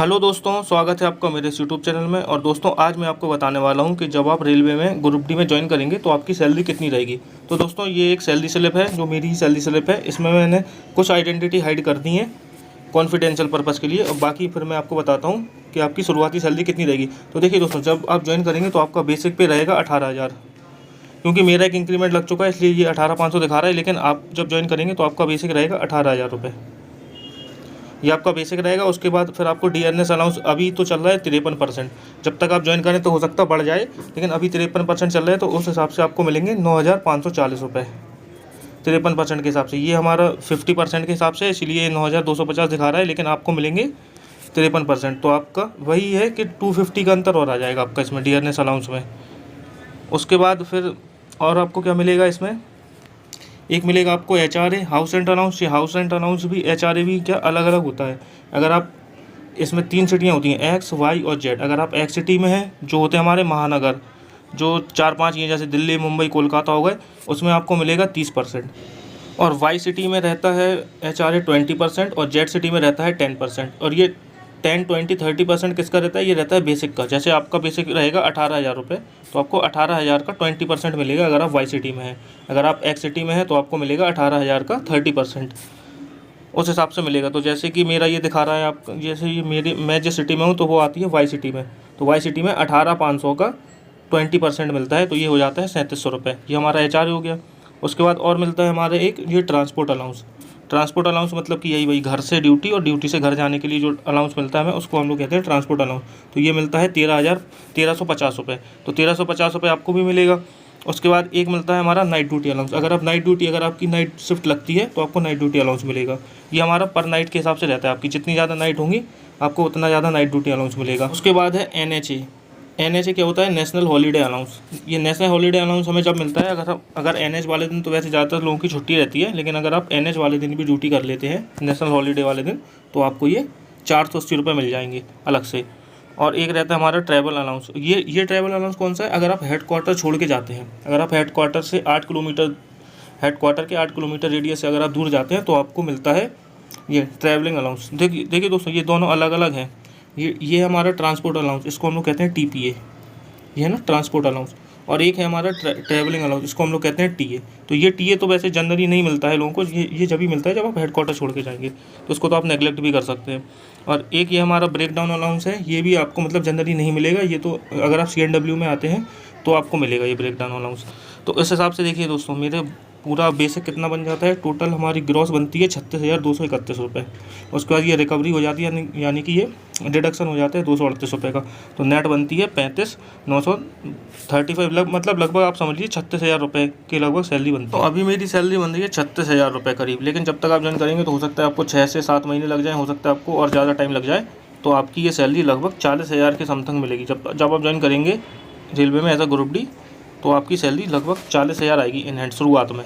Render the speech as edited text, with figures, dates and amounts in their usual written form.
Hello दोस्तों, स्वागत है आपका मेरे इस यूट्यूब चैनल में। और दोस्तों, आज मैं आपको बताने वाला हूं कि जब आप रेलवे में ग्रुप डी में ज्वाइन करेंगे तो आपकी सैलरी कितनी रहेगी। तो दोस्तों, ये एक सैलरी स्लिप है जो मेरी ही सैलरी स्लिप है। इसमें मैंने कुछ आइडेंटिटी हाइड कर दी है कॉन्फिडेंशियल पर्पज़ के लिए, और बाकी फिर मैं आपको बताता हूँ कि आपकी शुरुआती सैलरी कितनी रहेगी। तो देखिए दोस्तों, जब आप ज्वाइन करेंगे तो आपका बेसिक पे रहेगा 18,000, क्योंकि मेरा एक इंक्रीमेंट लग चुका है इसलिए ये 18,500 दिखा रहा है। लेकिन आप जब ज्वाइन करेंगे तो आपका बेसिक रहेगा 18,000 रुपये। ये आपका बेसिक रहेगा। उसके बाद फिर आपको डीएनएस अलाउंस अभी तो चल रहा है 53%। जब तक आप ज्वाइन करें तो हो सकता बढ़ जाए, लेकिन अभी 53% चल रहा है, तो उस हिसाब से आपको मिलेंगे 9,540 रुपये 53% के हिसाब से। ये हमारा 50% के हिसाब से, इसलिए 9,250 दिखा रहा है, लेकिन आपको मिलेंगे 53%। तो आपका वही है कि 250 का अंतर और आ जाएगा आपका इसमें डीएनएस अलाउंस में। उसके बाद फिर और आपको क्या मिलेगा इसमें, एक मिलेगा आपको एचआरए हाउस रेंट अलाउंस। ये हाउस रेंट अलाउंस भी एचआरए भी क्या अलग अलग होता है। अगर आप इसमें 3 सिटियाँ होती हैं, एक्स वाई और जेड। अगर आप एक्स सिटी में हैं, जो होते हैं हमारे महानगर, जो 4-5 ये जैसे दिल्ली, मुंबई, कोलकाता हो गए, उसमें आपको मिलेगा 30%। और वाई सिटी में रहता है एचआरए 20% और जेड सिटी में रहता है 10%। और ये 10, 20, 30% किसका रहता है, ये रहता है बेसिक का। जैसे आपका बेसिक रहेगा 18,000 रुपये, तो आपको 18,000 का 20% मिलेगा अगर आप वाई सिटी में हैं। अगर आप एक्स सिटी में हैं तो आपको मिलेगा 18,000 का 30%, उस हिसाब से मिलेगा। तो जैसे कि मेरा ये दिखा रहा है आप, जैसे ये मैं जिस सिटी में हूँ तो वो आती है वाई सिटी में, तो वाई सिटी में 18,500 का 20% मिलता है, तो ये हो जाता है 3700 रुपये। ये हमारा एचआरए हो गया। उसके बाद और मिलता है हमारे एक ये ट्रांसपोर्ट अलाउंस। ट्रांसपोर्ट अलाउंस मतलब कि यही वही घर से ड्यूटी और ड्यूटी से घर जाने के लिए जो अलाउंस मिलता है हमें, उसको हम लोग कहते हैं ट्रांसपोर्ट अलाउंस। तो ये मिलता है 13,150 रुपये। तो 1350 रुपये आपको भी मिलेगा। उसके बाद एक मिलता है हमारा नाइट ड्यूटी अलाउंस। अगर आपकी नाइट शिफ्ट लगती है तो आपको नाइट ड्यूटी अलाउंस मिलेगा। ये हमारा पर नाइट के हिसाब से रहता है, आपकी जितनी ज़्यादा नाइट होंगी आपको उतना ज़्यादा नाइट ड्यूटी अलाउंस मिलेगा। उसके बाद है एनएचए क्या होता है, नेशनल हॉलीडे अलाउंस। ये नेशनल हॉलीडे अलाउंस हमें जब मिलता है, अगर एनएच वाले दिन तो वैसे ज़्यादातर लोगों की छुट्टी रहती है, लेकिन अगर आप एनएच वाले दिन भी ड्यूटी कर लेते हैं नेशनल हॉलीडे वाले दिन, तो आपको ये 480 रुपये मिल जाएंगे अलग से। और एक रहता है हमारा ट्रैवल अलाउंस। ये ट्रैवल अलाउंस कौन सा है, अगर आप हेड क्वार्टर छोड़ के जाते हैं, अगर आप हेड क्वार्टर से 8 किलोमीटर, हेड क्वार्टर के 8 किलोमीटर रेडियस से अगर आप दूर जाते हैं तो आपको मिलता है ये ट्रैवलिंग अलाउंस। देखिए दोस्तों, ये दोनों अलग अलग हैं। ये हमारा ट्रांसपोर्ट अलाउंस, इसको हम लोग कहते हैं टीपीए, ये है ना ट्रांसपोर्ट अलाउंस। और एक है हमारा ट्रैवलिंग अलाउंस, इसको हम लोग कहते हैं टीए। तो ये टीए तो वैसे जनरली नहीं मिलता है लोगों को, ये जब भी मिलता है जब आप हेड क्वार्टर छोड़ के जाएंगे, तो इसको तो आप नेगलेक्ट भी कर सकते हैं। और एक ये हमारा ब्रेक डाउन अलाउंस है, ये भी आपको मतलब जनरली नहीं मिलेगा। ये तो अगर आप CNW में आते हैं तो आपको मिलेगा ये ब्रेक डाउन अलाउंस। तो इस हिसाब से देखिए दोस्तों, मेरे पूरा बेसिक कितना बन जाता है, टोटल हमारी ग्रॉस बनती है 36,231 रुपये। उसके बाद ये रिकवरी हो जाती है, यानी कि ये डिडक्शन हो जाता है 238 रुपये का, तो नेट बनती है 35,935, मतलब लगभग आप समझ लीजिए 36,000 रुपये के लगभग सैलरी बनती है। तो अभी मेरी सैलरी बन रही है 36,000 रुपये करीब। लेकिन जब तक आप ज्वाइन करेंगे तो हो सकता है आपको 6 से 7 महीने लग जाए, हो सकता है आपको और ज़्यादा टाइम लग जाए, तो आपकी ये सैलरी लगभग 40,000 के समथिंग मिलेगी। जब आप ज्वाइन करेंगे रेलवे में एज अ ग्रुप डी, तो आपकी सैलरी लगभग 40,000 आएगी इन हैंड शुरुआत में।